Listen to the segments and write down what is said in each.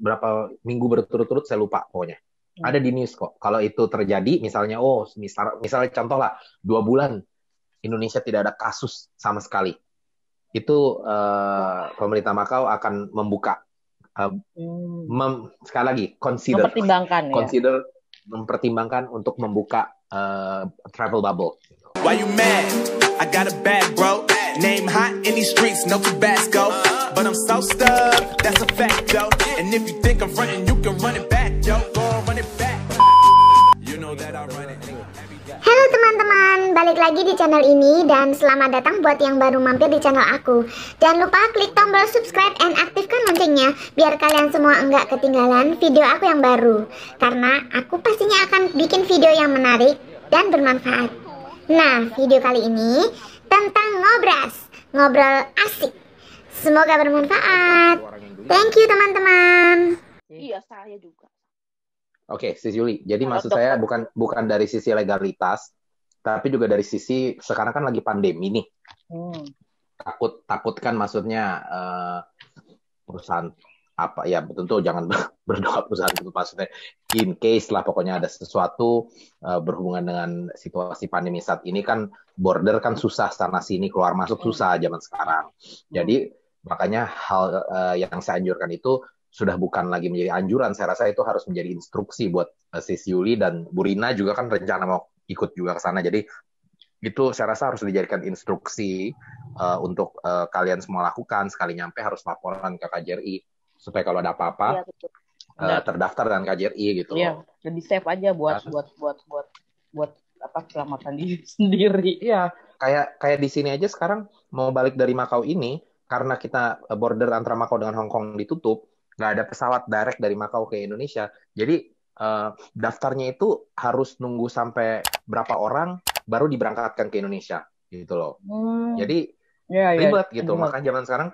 berapa minggu berturut-turut, saya lupa pokoknya. Ada di news kok. Kalau itu terjadi, misalnya, misalnya contoh lah, 2 bulan Indonesia tidak ada kasus sama sekali. Itu pemerintah Makau akan membuka. Sekali lagi, mempertimbangkan untuk membuka travel bubble. Why you mad? I got a bag, bro. Name hot in these streets, no Tabasco. But I'm so stuck, that's a fact, yo. And if you think I'm frontin', you can run it back, yo. Go on, run it back. You know that I run it. Halo teman-teman, balik lagi di channel ini dan selamat datang buat yang baru mampir di channel aku. Jangan lupa klik tombol subscribe and aktifkan loncengnya biar kalian semua enggak ketinggalan video aku yang baru. Karena aku pastinya akan bikin video yang menarik dan bermanfaat. Nah, video kali ini tentang ngobras, ngobrol asik. Semoga bermanfaat. Thank you teman-teman. Iya, saya juga. Oke, Sis Yuli. Jadi maksud saya bukan dari sisi legalitas, tapi juga dari sisi sekarang kan lagi pandemi nih. Takut kan maksudnya perusahaan apa ya, tentu jangan berdoa perusahaan itu, maksudnya in case lah, pokoknya ada sesuatu berhubungan dengan situasi pandemi saat ini kan, border kan susah sana sini, keluar masuk susah zaman sekarang. Jadi makanya hal yang saya anjurkan itu sudah bukan lagi menjadi anjuran, saya rasa itu harus menjadi instruksi buat Sis Yuli, dan Bu Rina juga kan rencana mau ikut juga ke sana. Jadi itu saya rasa harus dijadikan instruksi untuk kalian semua lakukan. Sekali nyampe harus laporan ke KJRI supaya kalau ada apa-apa terdaftar dengan KJRI gitu. Iya, lebih safe aja buat apa, keselamatan diri sendiri. Iya, kayak di sini aja sekarang mau balik dari Makau ini, karena kita border antara Makau dengan Hong Kong ditutup, nggak ada pesawat direct dari Makau ke Indonesia. Jadi daftarnya itu harus nunggu sampai berapa orang baru diberangkatkan ke Indonesia gitu loh. Jadi ribet gitu. Makanya zaman sekarang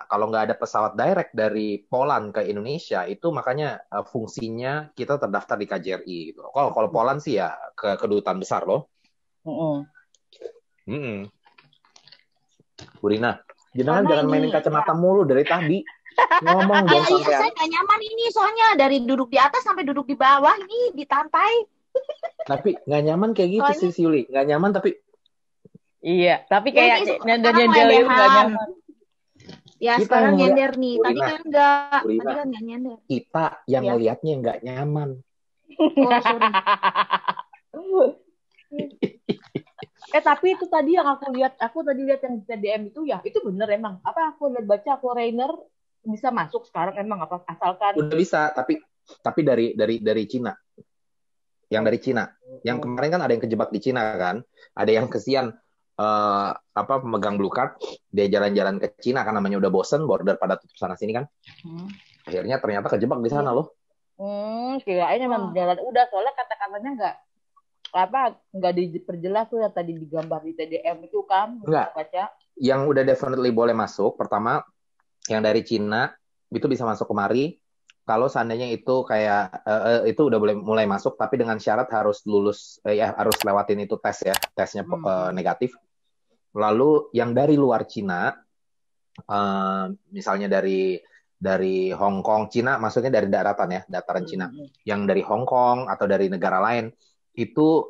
kalau nggak ada pesawat direct dari Poland ke Indonesia, itu makanya fungsinya kita terdaftar di KJRI gitu. Kalau Poland sih ya ke kedutaan besar loh. Bu Rina, jangan mainin kacamata mulu dari tadi. Ngomong dong sampai. Saya nggak nyaman ini, soalnya dari duduk di atas sampai duduk di bawah ini ditantai. Tapi nggak nyaman kayak gitu sih, Yuli. Nggak nyaman tapi. Iya, tapi kayak nyender nggak nyaman. Ya kita sekarang nyender nih, tadi kan enggak. Tadi kan nggak nyender. Kita yang ngelihatnya nggak nyaman. Oh, sorry. Tapi itu tadi yang aku tadi lihat yang di TDM itu ya, itu bener emang. Apa aku baca foreigner bisa masuk sekarang emang, apa asalkan udah bisa, tapi dari Cina. Yang dari Cina. Yang kemarin kan ada yang kejebak di Cina kan. Ada yang kesian pemegang blue card, dia jalan-jalan ke Cina kan, namanya udah bosen, border pada tutup sana sini kan. Akhirnya ternyata kejebak di sana loh. Kirain emang jalan udah, soalnya kata-katanya nggak diperjelas tuh yang tadi digambar di TDM itu kan. Enggak. Baca. Yang udah definitely boleh masuk, pertama yang dari Cina itu bisa masuk kemari. Kalau seandainya itu kayak itu udah boleh mulai masuk, tapi dengan syarat harus lulus harus lewatin itu tesnya negatif. Lalu yang dari luar Cina, misalnya dari Hong Kong, Cina maksudnya dari dataran Cina, yang dari Hong Kong atau dari negara lain itu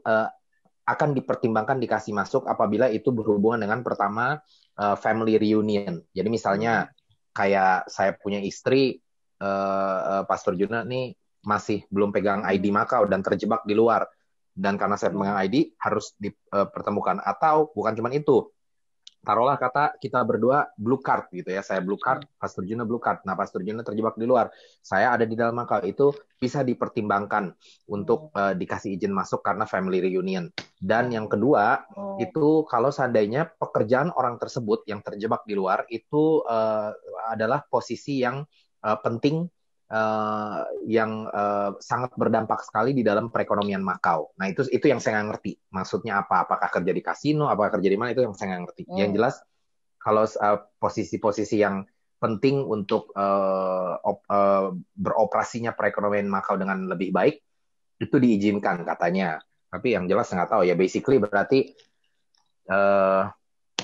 akan dipertimbangkan dikasih masuk apabila itu berhubungan dengan pertama family reunion. Jadi misalnya kayak saya punya istri, Pastor Juna nih masih belum pegang ID Makau dan terjebak di luar, dan karena saya pegang ID harus dipertemukan. Atau bukan cuma itu, taruhlah kata kita berdua blue card gitu ya, saya blue card, Pastor Juna blue card. Nah, Pastor Juna terjebak di luar, saya ada di dalam Makau, itu bisa dipertimbangkan untuk dikasih izin masuk karena family reunion. Dan yang kedua, itu kalau seandainya pekerjaan orang tersebut yang terjebak di luar itu adalah posisi yang penting, yang sangat berdampak sekali di dalam perekonomian Makau. Nah, itu yang saya nggak ngerti. Maksudnya apa? Apakah kerja di kasino? Apakah kerja di mana? Itu yang saya nggak ngerti. Yang jelas, kalau posisi-posisi yang penting untuk beroperasinya perekonomian Makau dengan lebih baik, itu diizinkan katanya. Tapi yang jelas nggak tahu ya. Basically berarti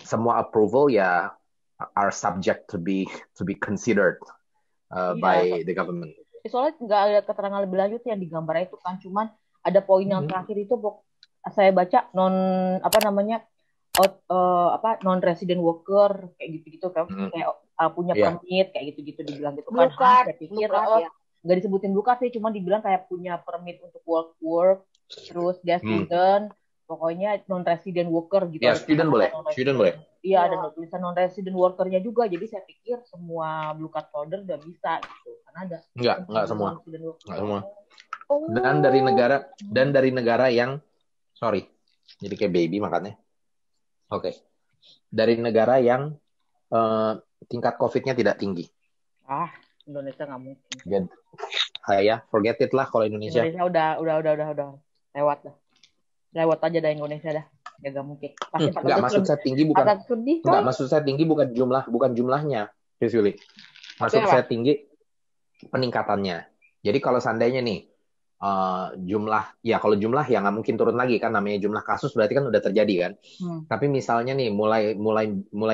semua approval ya are subject to be considered. by the government. Soalnya nggak ada keterangan lebih lanjut yang digambar itu kan, cuman ada poin yang terakhir itu saya baca non resident worker kayak gitu-gitu kan, kayak punya permit kayak gitu-gitu dibilang gitu kan. Saya pikir nggak disebutin blue card sih, cuma dibilang kayak punya permit untuk work terus dia student, pokoknya non resident worker gitu. Ya, student boleh. Iya, ada tulisan non resident workernya juga. Jadi saya pikir semua blue card holder udah bisa gitu. Karena ada. Enggak semua. Dan dari negara yang jadi kayak baby makanya. Oke. Dari negara yang tingkat COVID-nya tidak tinggi. Indonesia nggak mungkin. Forget it lah kalau Indonesia. Indonesia udah lewat dah. Lewat aja dah Indonesia dah. Ya gak mungkin. Maksud saya tinggi bukan jumlahnya, Yuli. Maksud saya tinggi peningkatannya. Jadi kalau seandainya nih kalau jumlah ya nggak mungkin turun lagi kan, namanya jumlah kasus berarti kan udah terjadi kan. Tapi misalnya nih mulai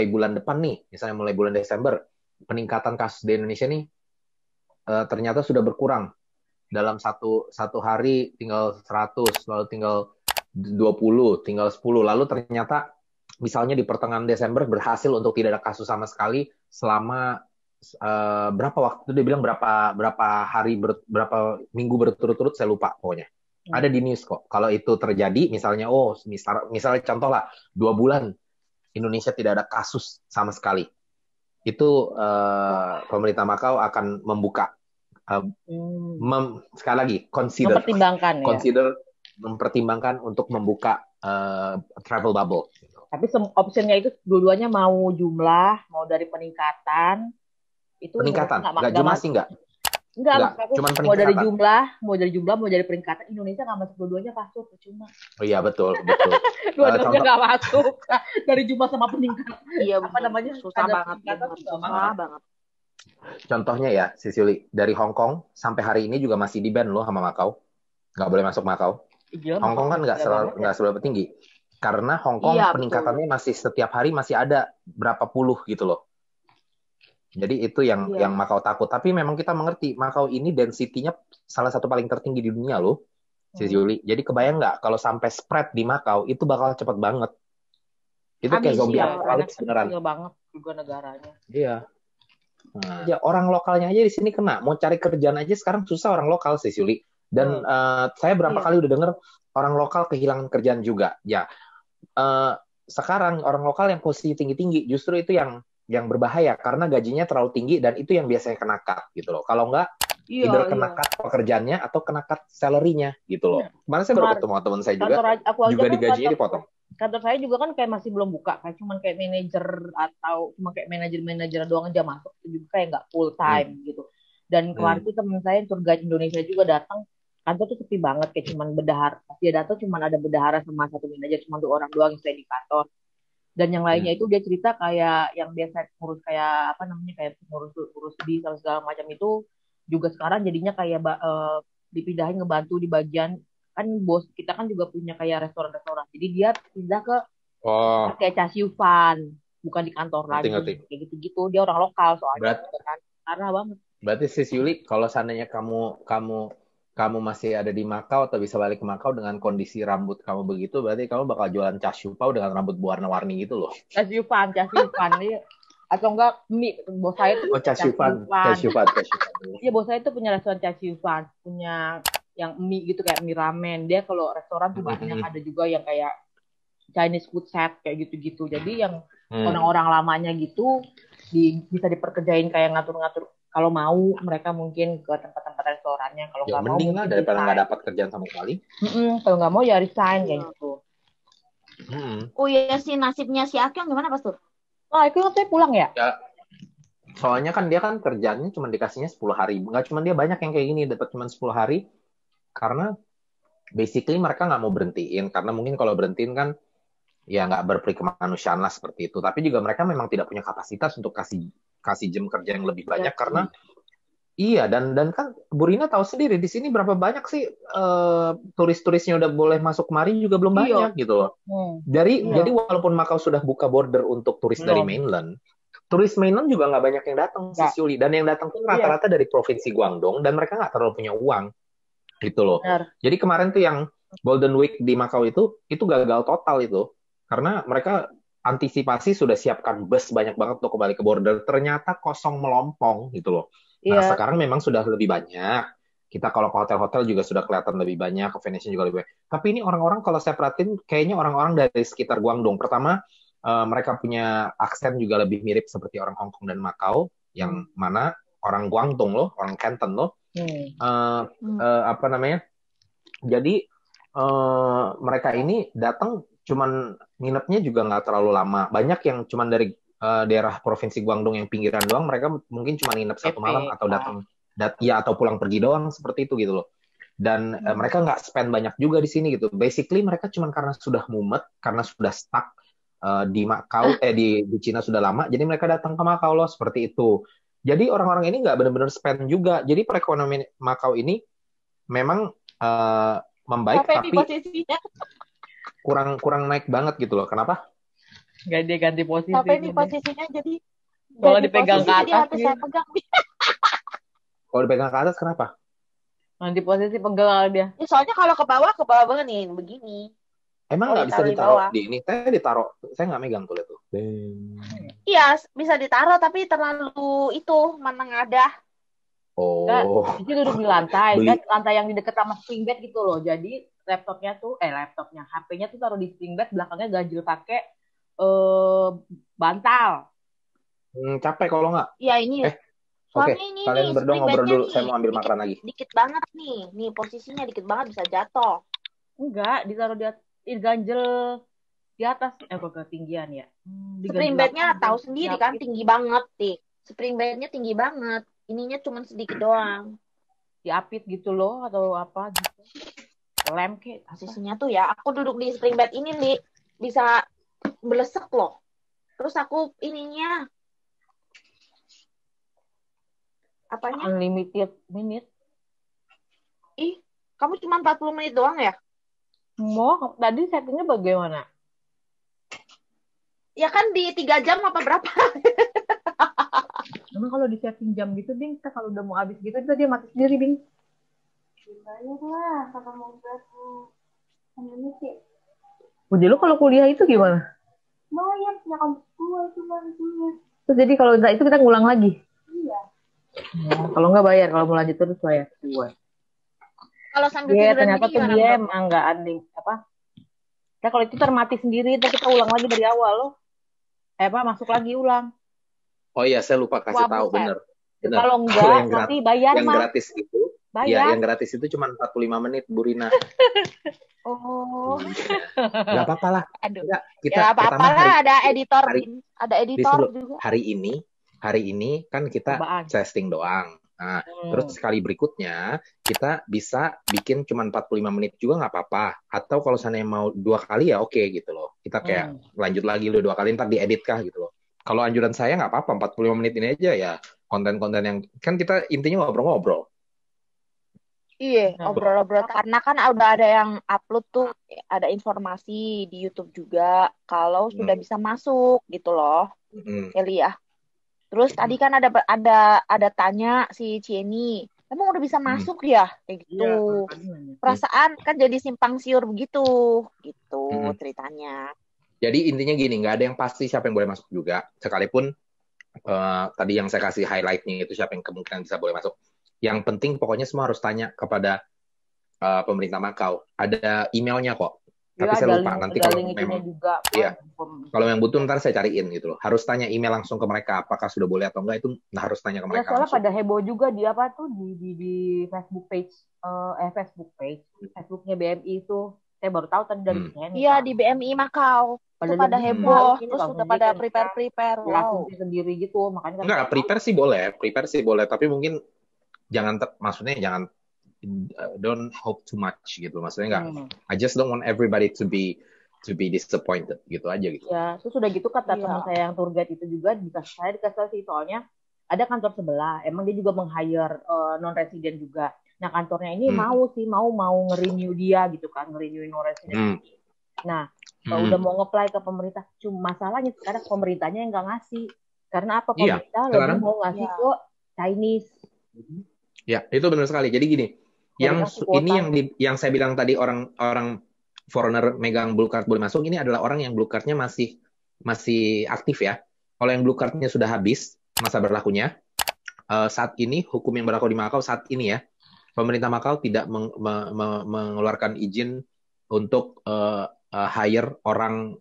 bulan depan nih, misalnya mulai bulan Desember, peningkatan kasus di Indonesia nih ternyata sudah berkurang. Dalam satu hari tinggal 100, lalu tinggal 20, tinggal 10, lalu ternyata misalnya di pertengahan Desember berhasil untuk tidak ada kasus sama sekali selama berapa waktu itu dia bilang berapa hari berapa minggu berturut-turut, saya lupa pokoknya. Ada di news kok. Kalau itu terjadi misalnya misalnya contoh lah 2 bulan Indonesia tidak ada kasus sama sekali. Itu pemerintah Makau akan membuka sekali lagi mempertimbangkan untuk membuka travel bubble. Tapi optionnya itu dua-duanya mau jumlah, mau dari peningkatan. Itu peningkatan, nggak jumlah sih nggak. Enggak, cuman mau dari jumlah, mau dari peningkatan. Indonesia nggak masuk dua-duanya, masuk cuma. Oh iya betul. Dua-duanya nggak masuk dari jumlah sama peningkatan. Iya, susah banget. Contohnya ya, Sisili, dari Hong Kong sampai hari ini juga masih di-ban loh sama Makau. Nggak boleh masuk Makau. Hong Kong kan nggak seberapa tinggi. Karena Hong Kong peningkatannya masih setiap hari masih ada berapa puluh gitu loh. Jadi itu yang Makau takut. Tapi memang kita mengerti, Makau ini density-nya salah satu paling tertinggi di dunia loh, Yuli. Jadi kebayang nggak kalau sampai spread di Makau, itu bakal cepet banget. Itu kayak zombie apocalypse beneran. Kecil banget juga negaranya. Iya. Ya orang lokalnya aja di sini kena. Mau cari kerjaan aja sekarang susah orang lokal sih, Yuli. Dan saya berapa kali udah denger orang lokal kehilangan kerjaan juga. Ya, sekarang orang lokal yang posisi tinggi-tinggi justru itu yang berbahaya karena gajinya terlalu tinggi dan itu yang biasanya kena cut gitu loh. Kalau enggak, either kena cut pekerjaannya atau kena cut salary-nya gitu loh. Kemarin saya baru ketemu teman saya juga di gajinya dipotong. Kantor saya juga kan kayak masih belum buka, kayak cuman kayak manajer atau cuma kayak manajer doang aja masuk, itu juga kayak nggak full time gitu. Dan kemarin tuh teman saya tour guide Indonesia juga datang, kantor tuh sepi banget, kayak cuman bendahara. Pas dia datang cuman ada bendahara sama satu manajer, cuma 2 orang doang yang stay di kantor. Dan yang lainnya itu dia cerita kayak yang biasa ngurus kayak kayak ngurus bis atau segala macam itu juga sekarang jadinya kayak dipindahin ngebantu di bagian, kan bos kita kan juga punya kayak restoran-restoran. Jadi dia pindah ke kayak Casyufan, bukan di kantor lagi. Kayak gitu-gitu. Dia orang lokal soalnya. Karena banget. Berarti Sis Yuli, kalau seandainya kamu masih ada di Makau atau bisa balik ke Makau dengan kondisi rambut kamu begitu, berarti kamu bakal jualan casyupau dengan rambut warna-warni gitu loh. Casyufan nih. Atau enggak mie, bos saya tuh casyufan. Iya, bos saya tuh punya restoran casyufan, punya yang mie gitu kayak mie ramen. Dia kalau restoran tuh banyak, ada juga yang kayak Chinese food set kayak gitu-gitu. Jadi yang orang-orang lamanya gitu bisa diperkerjain kayak ngatur-ngatur. Kalau mau mereka mungkin ke tempat-tempat restorannya. Kalau nggak mau mending lah daripada nggak dapat kerjaan sama sekali. Kalau nggak mau ya resign kayak gitu. Oh iya sih, nasibnya si Akyong gimana Pastor? Itu saya pulang ya? Soalnya kan dia kan kerjaannya cuma dikasihnya 10 hari. Nggak cuma dia, banyak yang kayak gini dapat cuma 10 hari. Karena basically mereka nggak mau berhentiin. Karena mungkin kalau berhentiin kan ya nggak berperikemanusiaan lah seperti itu. Tapi juga mereka memang tidak punya kapasitas untuk kasih jam kerja yang lebih banyak. Karena iya, dan kan Bu Rina tahu sendiri di sini berapa banyak sih turis-turisnya udah boleh masuk kemari juga belum banyak gitu loh. Jadi walaupun Makau sudah buka border untuk turis dari mainland, turis mainland juga nggak banyak yang datang sih, Nggak. Yuli. Dan yang datang pun rata-rata dari provinsi Guangdong dan mereka nggak terlalu punya uang gitu loh. Benar. Jadi kemarin tuh yang Golden Week di Macau itu gagal total itu karena mereka antisipasi sudah siapkan bus banyak banget untuk kembali ke border, ternyata kosong melompong gitu loh. Nah, Iya. sekarang memang sudah lebih banyak. Kita kalau ke hotel-hotel juga sudah kelihatan lebih banyak, ke Venetian juga lebih banyak. Tapi ini orang-orang kalau saya perhatiin kayaknya orang-orang dari sekitar Guangdong. Pertama, mereka punya aksen juga lebih mirip seperti orang Hong Kong dan Macau, yang mana orang Guangdong loh, orang Canton loh. Apa namanya? Jadi mereka ini datang cuman nginepnya juga nggak terlalu lama. Banyak yang cuman dari daerah provinsi Guangdong yang pinggiran doang, mereka mungkin cuma nginep satu malam atau atau pulang pergi doang seperti itu gitu loh. Dan mereka nggak spend banyak juga di sini gitu. Basically mereka cuman karena sudah mumet, karena sudah stuck di Macau, di Cina sudah lama, jadi mereka datang ke Macau loh seperti itu. Jadi orang-orang ini nggak benar-benar spend juga. Jadi perekonomian Macau ini memang membaik, tapi kurang naik banget gitu loh. Kenapa? Dia ganti posisi. Sampai di posisinya jadi kalau dipegang ke atas. Jadi saya pegang. Kalau dipegang ke atas kenapa? Nanti posisi pegal dia. Ya, soalnya kalau ke bawah banget nih begini. Emang nggak bisa ditaruh di ini? Saya ditaruh, saya nggak megang tuh itu. Iya, bisa ditaruh tapi terlalu itu menengadah. Oh. Jadi duduk di lantai, kan lantai yang di dekat sama spring bed gitu loh. Jadi laptopnya, HP-nya tuh taruh di spring bed, belakangnya ganjil pakai bantal. Capek kalau nggak? Iya ini. Oke, kalian berdua ngobrol dulu, saya mau ambil makanan lagi. Dikit banget nih posisinya dikit banget bisa jatuh. Enggak, ditaruh di ganjel di atas, ketinggian ya. Spring bed-nya tahu sendiri kan tinggi banget nih. Spring bed-nya tinggi banget. Ininya cuma sedikit doang. Diapit gitu loh atau apa gitu. Lem kayak posisinya tuh ya. Aku duduk di spring bed ini nih bisa belesek loh. Terus aku ininya apanya? Unlimited minute. Ih, kamu cuma 40 menit doang ya? Mau tadi settingnya bagaimana? Ya kan di 3 jam apa berapa? Emang kalau di setting jam gitu, Bing, kalau udah mau habis gitu, dia mati sendiri, Bing. Bayar lah, kalau mau buat unlimited. Jadi lu kalau kuliah itu gimana? Bayar, ya kamu itu barunya. Terus jadi kalau itu kita ngulang lagi? Iya. Kalau nggak bayar, kalau mau lanjut terus bayar. Kalau sambil tiduran ternyata tuh dia emang nggak anding apa? Ya kalau itu termati sendiri, terus kita ulang lagi dari awal loh. Masuk lagi ulang. Oh iya, saya lupa kasih tahu, bener. Kalau enggak, nanti bayar yang gratis itu, bayar. Ya, yang gratis itu cuma 45 menit, Bu Rina. Oh. Gak apa-apa lah. Aduh. Kita apa-apa lah, ada editor juga. Hari ini kan kita testing doang. Nah, terus sekali berikutnya kita bisa bikin cuma 45 menit juga nggak apa-apa. Atau kalau sana mau 2 kali ya oke gitu loh. Kita kayak lanjut lagi lu 2 kali, ntar diedit kah gitu loh. Kalau anjuran saya nggak apa-apa, 45 menit ini aja ya. Konten-konten yang, kan kita intinya ngobrol-ngobrol. Iya, ngobrol-ngobrol. Karena kan udah ada yang upload tuh, ada informasi di YouTube juga. Kalau sudah bisa masuk gitu loh. Kelly ya. Terus tadi kan ada tanya si Cieni, emang udah bisa masuk ya? Kayak gitu. Perasaan kan jadi simpang siur begitu. Gitu ceritanya. Jadi intinya gini, nggak ada yang pasti siapa yang boleh masuk juga. Sekalipun tadi yang saya kasih highlight-nya itu siapa yang kemungkinan bisa boleh masuk. Yang penting pokoknya semua harus tanya kepada pemerintah Macau. Ada emailnya kok. Tapi saya lupa nanti kalau memang juga, kalau yang butuh ntar saya cariin gitu loh. Harus tanya email langsung ke mereka apakah sudah boleh atau enggak, itu harus tanya ke mereka. Ya, soalnya pada heboh juga di apa tuh di Facebook page Facebooknya BMI itu. Saya baru tahu tadi dari sini. Iya, di BMI Macau. Pada heboh, terus sudah pada prepare. Wow. Sendiri gitu, makanya enggak, prepare sih boleh, tapi mungkin maksudnya jangan don't hope too much gitu, maksudnya enggak. I just don't want everybody to be disappointed gitu aja gitu. Ya, terus sudah gitu kata teman saya yang tour guide itu juga dikasih sih, soalnya ada kantor sebelah, emang dia juga meng-hire non resident juga. Nah kantornya ini mau nge-renew dia gitu kan, nge-renew non resident. Nah udah mau nge-apply ke pemerintah, cuma masalahnya sekarang pemerintahnya yang nggak ngasih. Karena apa? Iya, Pemerintah lebih sekarang mau ngasih ke Chinese. ya itu benar sekali. Jadi gini, Dari yang kasih ini kuota. yang saya bilang tadi orang foreigner megang blue card boleh masuk, ini adalah orang yang blue cardnya masih aktif ya. Kalau yang blue cardnya sudah habis masa berlakunya, saat ini hukum yang berlaku di Makau saat ini ya, pemerintah Makau tidak mengeluarkan izin untuk hire orang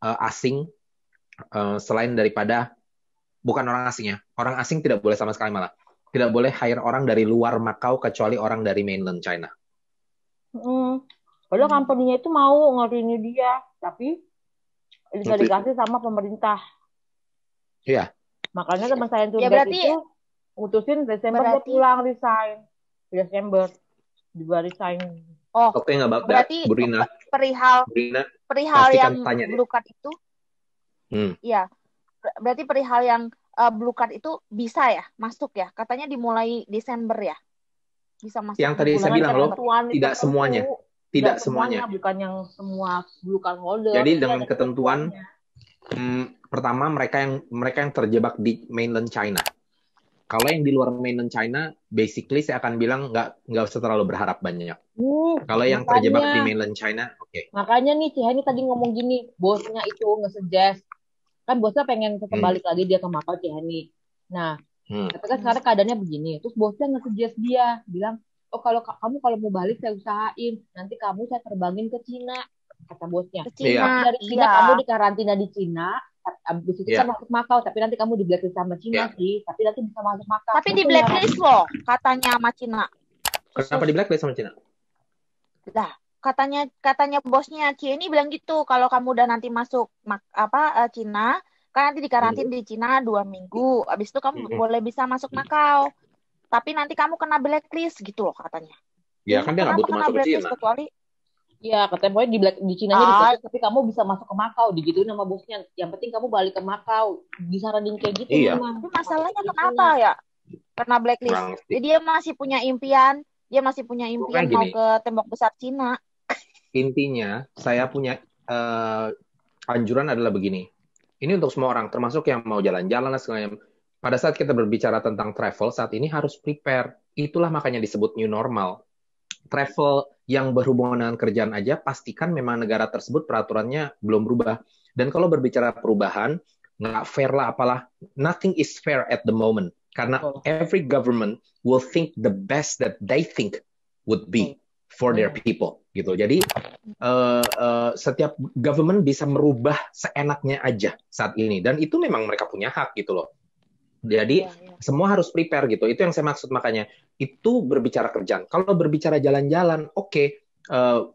asing selain daripada bukan orang asing ya. Orang asing tidak boleh sama sekali malah. Tidak boleh hire orang dari luar Makau kecuali orang dari mainland China. Padahal company-nya itu mau ngerini dia, tapi bisa dikasih sama pemerintah. Iya. Makanya teman saya Ya, guide berarti itu mutusin Desember dia pulang resign. Desember juga resign. Oke, nggak bakal. Berarti Burina perihal pastikan yang tanya blue card itu, ya berarti perihal yang blue card itu bisa ya masuk ya? Katanya dimulai Desember ya, bisa masuk. Yang tadi saya bilang loh, tidak semuanya. Tidak semuanya. Bukan yang semua blue card holder. Jadi dengan ketentuan pertama mereka yang terjebak di mainland China. Kalau yang di luar mainland China, basically saya akan bilang nggak usah terlalu berharap banyak. Kalau yang terjebak di mainland China, oke. Makanya nih Cihani tadi ngomong gini, bosnya itu nge-suggest. Kan bosnya pengen tetap balik lagi dia ke Makau Cihani. Nah, tapi kan sekarang keadaannya begini. Terus bosnya nge-suggest dia, bilang, oh kalau mau balik saya usahain. Nanti kamu saya terbangin ke Cina, kata bosnya. Dari Cina kamu dikarantina di Cina. Abis itu kan masuk Makau, tapi nanti kamu di blacklist sama Cina sih, tapi nanti bisa masuk Makau. Tapi di blacklist loh, katanya sama Cina. Kenapa di blacklist sama Cina? Lah, katanya bosnya Cina bilang gitu, kalau kamu udah nanti masuk Cina, kan nanti dikarantin di Cina 2 minggu, abis itu kamu boleh bisa masuk Makau, tapi nanti kamu kena blacklist gitu loh katanya. Ya kan dia nggak butuh masuk ke Cina. Kecuali ya, katanya di Cina tapi kamu bisa masuk ke Makau, digituin sama bosnya. Yang penting kamu balik ke Makau. Disaranin kayak gitu memang. Tapi masalahnya kenapa ya? Kena blacklist. Jadi dia masih punya impian mau ke tembok besar Cina. Intinya, saya punya anjuran adalah begini. Ini untuk semua orang, termasuk yang mau jalan-jalan dan segala macam. Pada saat kita berbicara tentang travel, saat ini harus prepare. Itulah makanya disebut new normal. Travel yang berhubungan dengan kerjaan aja, pastikan memang negara tersebut peraturannya belum berubah. Dan kalau berbicara perubahan, nggak fair lah apalah. Nothing is fair at the moment. Karena every government will think the best that they think would be for their people. Gitu. Jadi, setiap government bisa merubah seenaknya aja saat ini. Dan itu memang mereka punya hak gitu loh. Jadi semua harus prepare gitu. Itu yang saya maksud, makanya itu berbicara kerjaan. Kalau berbicara jalan-jalan, oke.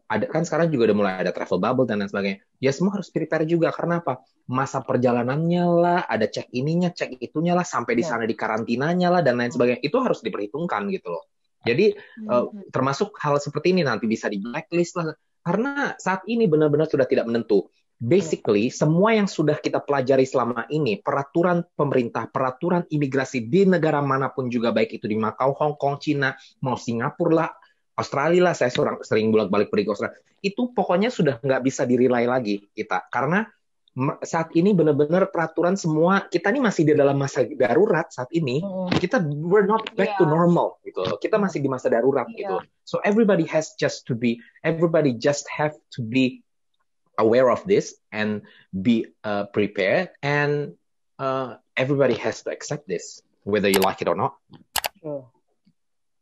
Ada kan sekarang juga udah mulai ada travel bubble dan lain sebagainya. Ya semua harus prepare juga. Karena apa? Masa perjalanannya lah, ada cek ininya, cek itunya lah, sampai di sana di karantinanya lah dan lain sebagainya. Itu harus diperhitungkan gitu loh. Jadi termasuk hal seperti ini nanti bisa di blacklist lah. Karena saat ini benar-benar sudah tidak menentu. Basically, semua yang sudah kita pelajari selama ini, peraturan pemerintah, peraturan imigrasi di negara manapun juga, baik itu di Makau, Hong Kong, Cina, mau Singapura lah, Australia lah, saya sering bolak-balik pergi ke Australia, itu pokoknya sudah nggak bisa dirilai lagi kita. Karena saat ini benar-benar peraturan semua, kita ini masih di dalam masa darurat saat ini, kita we're not back to normal, gitu. Kita masih di masa darurat, gitu. So everybody just have to be aware of this and be prepared, and everybody has to accept this, whether you like it or not.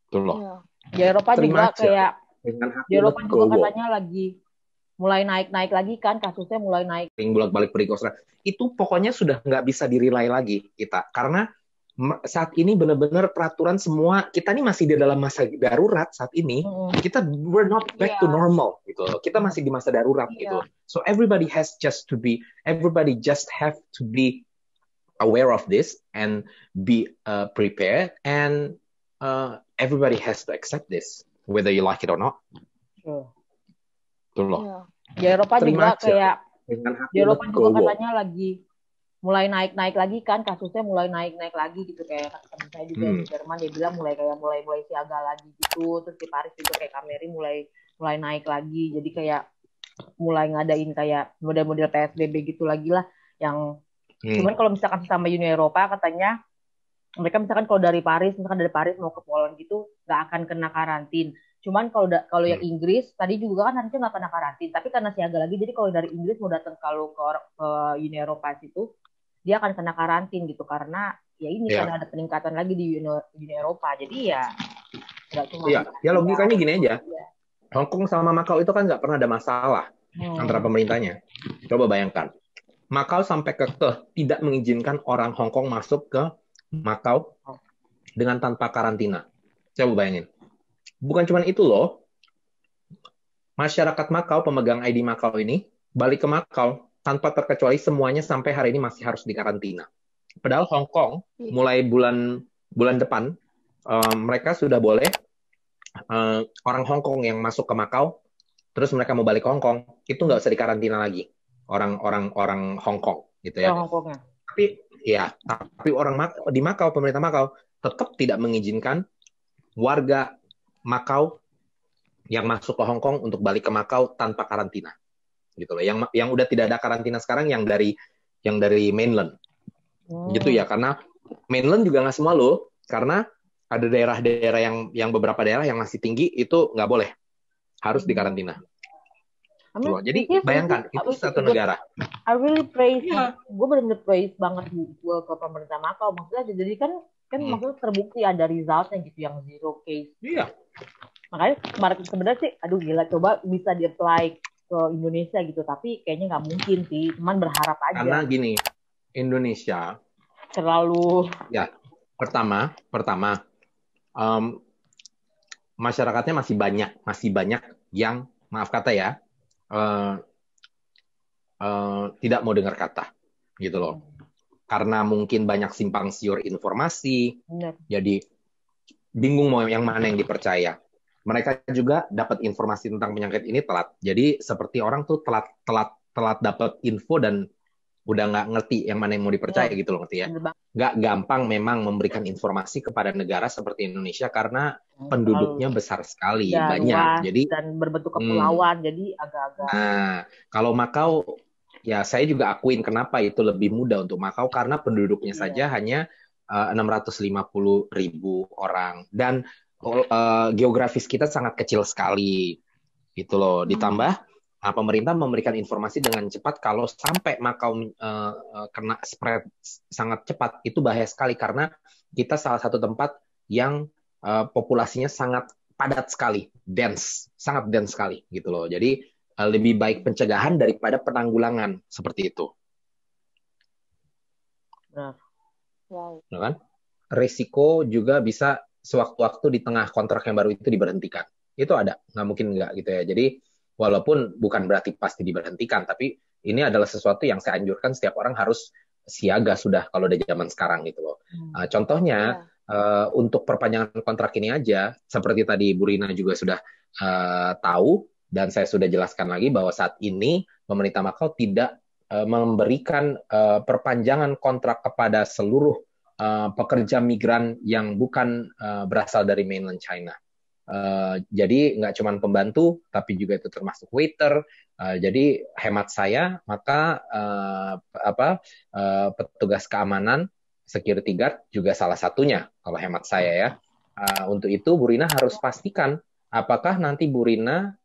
Betul loh. Di Eropa juga kayak di Eropa juga katanya lagi mulai naik lagi kan, kasusnya mulai naik. Bolak-balik pergi ke Australia. Itu pokoknya sudah nggak bisa dirilai lagi kita, karena saat ini benar-benar peraturan semua, kita ini masih di dalam masa darurat saat ini, kita we're not back to normal gitu. Kita masih di masa darurat gitu. So everybody just have to be aware of this and be prepared, and everybody has to accept this, whether you like it or not. Betul loh. Di Eropa juga kayak di Eropa juga katanya lagi mulai naik lagi kan, kasusnya mulai naik lagi gitu. Kayak teman saya juga di Jerman, dia bilang mulai siaga lagi gitu. Terus di Paris juga kayak Kameri mulai naik lagi. Jadi kayak mulai ngadain kayak model-model PSBB gitu lagi lah, yang Cuman kalau misalkan sama Uni Eropa katanya mereka misalkan kalau dari Paris mau ke Poland gitu nggak akan kena karantin. Cuman kalau yang Inggris tadi juga kan harusnya nggak kena karantin, tapi karena siaga lagi, jadi kalau dari Inggris mau datang kalau ke Uni Eropa situ dia akan kena karantin gitu karena ya ini karena ada peningkatan lagi di Uni Eropa. Jadi ya nggak cuma. Ya logikanya gini aja. Hong Kong sama Makau itu kan nggak pernah ada masalah antara pemerintahnya. Coba bayangkan, Makau sampai ke tidak mengizinkan orang Hong Kong masuk ke Makau dengan tanpa karantina. Coba bayangin. Bukan cuma itu loh, masyarakat Makau, pemegang ID Makau ini, balik ke Makau tanpa terkecuali semuanya sampai hari ini masih harus dikarantina. Padahal Hong Kong mulai bulan depan mereka sudah boleh orang Hong Kong yang masuk ke Makau terus mereka mau balik ke Hong Kong itu nggak usah dikarantina lagi orang Hong Kong gitu ya. Tapi orang di Makau, pemerintah Makau tetap tidak mengizinkan warga Makau yang masuk ke Hong Kong untuk balik ke Makau tanpa karantina gitu loh. Yang udah tidak ada karantina sekarang yang dari mainland. Gitu ya, karena mainland juga nggak semua loh, karena ada daerah-daerah yang beberapa daerah yang masih tinggi itu nggak boleh, harus dikarantina. Jadi bayangkan itu satu negara. I really praise, gue benar-benar praise banget gue ke pemerintah Makau. Maksudnya jadi kan maksudnya terbukti ada resultnya gitu yang zero case. Iya. Makanya kemarin sebenarnya sih, aduh gila, coba bisa di-apply ke Indonesia gitu, tapi kayaknya nggak mungkin sih, cuman berharap aja. Karena gini, Indonesia terlalu pertama masyarakatnya masih banyak yang maaf kata ya tidak mau dengar kata gitu loh, karena mungkin banyak simpang siur informasi. Jadi bingung mau yang mana yang dipercaya. Mereka juga dapat informasi tentang penyakit ini telat, jadi seperti orang tuh telat dapat info dan udah nggak ngerti yang mana yang mau dipercaya gitu loh, ngerti ya? Nggak gampang memang memberikan informasi kepada negara seperti Indonesia karena penduduknya besar sekali, banyak. Jadi dan berbentuk kepulauan, jadi agak-agak. Nah, kalau Makau, ya saya juga akuin kenapa itu lebih mudah untuk Makau karena penduduknya saja hanya 650.000 orang dan geografis kita sangat kecil sekali, gitu loh. Ditambah pemerintah memberikan informasi dengan cepat. Kalau sampai Makau kena spread sangat cepat, itu bahaya sekali karena kita salah satu tempat yang populasinya sangat padat sekali, sangat dense sekali, gitu loh. Jadi lebih baik pencegahan daripada penanggulangan seperti itu. Wow. Nah, kan? Risiko juga bisa sewaktu-waktu di tengah kontrak yang baru itu diberhentikan. Itu ada, nggak mungkin nggak gitu ya. Jadi walaupun bukan berarti pasti diberhentikan, tapi ini adalah sesuatu yang saya anjurkan setiap orang harus siaga sudah kalau udah zaman sekarang gitu loh. Contohnya untuk perpanjangan kontrak ini aja, seperti tadi Bu Rina juga sudah tahu dan saya sudah jelaskan lagi bahwa saat ini pemerintah Makau tidak memberikan perpanjangan kontrak kepada seluruh pekerja migran yang bukan berasal dari mainland China. Jadi nggak cuma pembantu, tapi juga itu termasuk waiter. Jadi hemat saya, maka petugas keamanan, security guard juga salah satunya. Kalau hemat saya ya. Untuk itu Bu Rina harus pastikan apakah nanti Bu Rina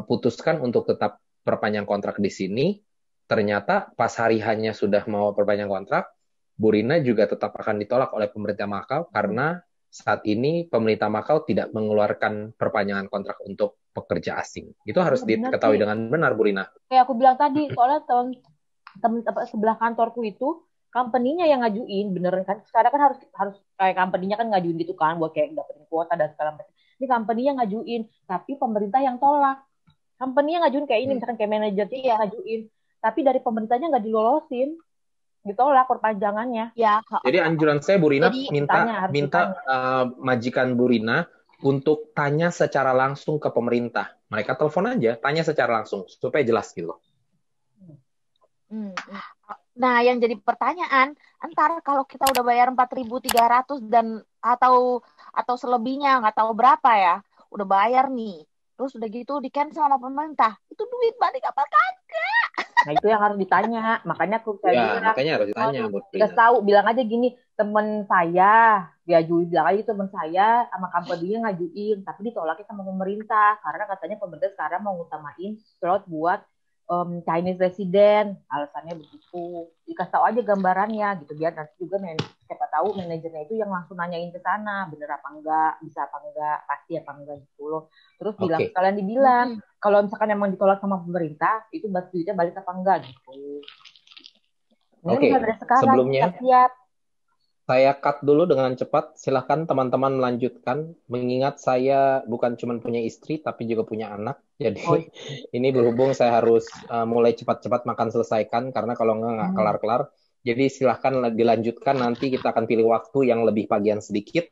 putuskan untuk tetap perpanjang kontrak di sini. Ternyata pas hari hanya sudah mau perpanjang kontrak, Bu Rina juga tetap akan ditolak oleh pemerintah Makau karena saat ini pemerintah Makau tidak mengeluarkan perpanjangan kontrak untuk pekerja asing. Itu harus diketahui dengan benar, Bu Rina. Kayak aku bilang tadi, soalnya teman sebelah kantorku itu company-nya yang ngajuin, beneran kan? Sekarang kan harus kayak company-nya kan ngajuin gitu kan, buat kayak dapetin kuota dan segala macam. Ini company-nya ngajuin, tapi pemerintah yang tolak. Company-nya ngajuin kayak ini, misalkan kayak manajer yang ngajuin, tapi dari pemerintahnya nggak dilolosin. Ditolak perpanjangannya. Ya. Jadi anjuran saya Bu Rina minta majikan Bu Rina untuk tanya secara langsung ke pemerintah. Mereka telepon aja, tanya secara langsung supaya jelas gitu loh. Nah, yang jadi pertanyaan, antara kalau kita udah bayar 4.300 dan atau selebihnya nggak tahu berapa ya, udah bayar nih. Terus udah gitu di cancel sama pemerintah. Itu duit balik apa kagak? Nah itu yang harus ditanya. Makanya aku bilang, makanya harus ditanya. Dikasih tahu, bilang aja gini, temen saya diajuin, bilang aja temen saya sama company-nya ngajuin, tapi ditolaknya sama pemerintah karena katanya pemerintah sekarang mau ngutamain slot buat Chinese resident, alasannya begitu. Dikasih tahu aja gambarannya gitu, biar nanti juga siapa tahu manajernya itu yang langsung nanyain ke sana, bener apa enggak, bisa apa enggak, pasti apa enggak gitu loh. Terus bilang, kalian dibilang kalau misalkan emang ditolak sama pemerintah, itu duitnya balik apa enggak gitu. Oke, sebelumnya siap. Saya cut dulu dengan cepat. Silahkan teman-teman melanjutkan. Mengingat saya bukan cuma punya istri, tapi juga punya anak. Jadi ini berhubung saya harus mulai cepat-cepat makan selesaikan. Karena kalau nggak kelar-kelar. Jadi silahkan dilanjutkan. Nanti kita akan pilih waktu yang lebih pagian sedikit.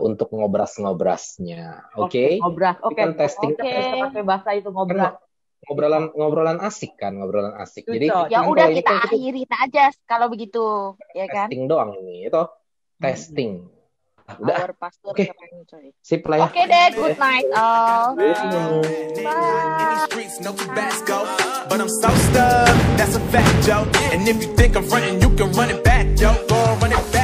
Untuk ngobras-ngobrasnya. Oke? Ngobras. Kan testing. Pakai bahasa itu ngobras. Ngobrolan asik kan, ngobrolan asik. Jadi ya udah kita akhirin aja kalau begitu, ya kan? Testing doang ini, itu testing. Udah. Oke. Sip lah ya. Oke deh, good night all. But I'm so stuck, that's a fact, yo. And if you think I'm frontin', you can run it back, yo. Go run it back.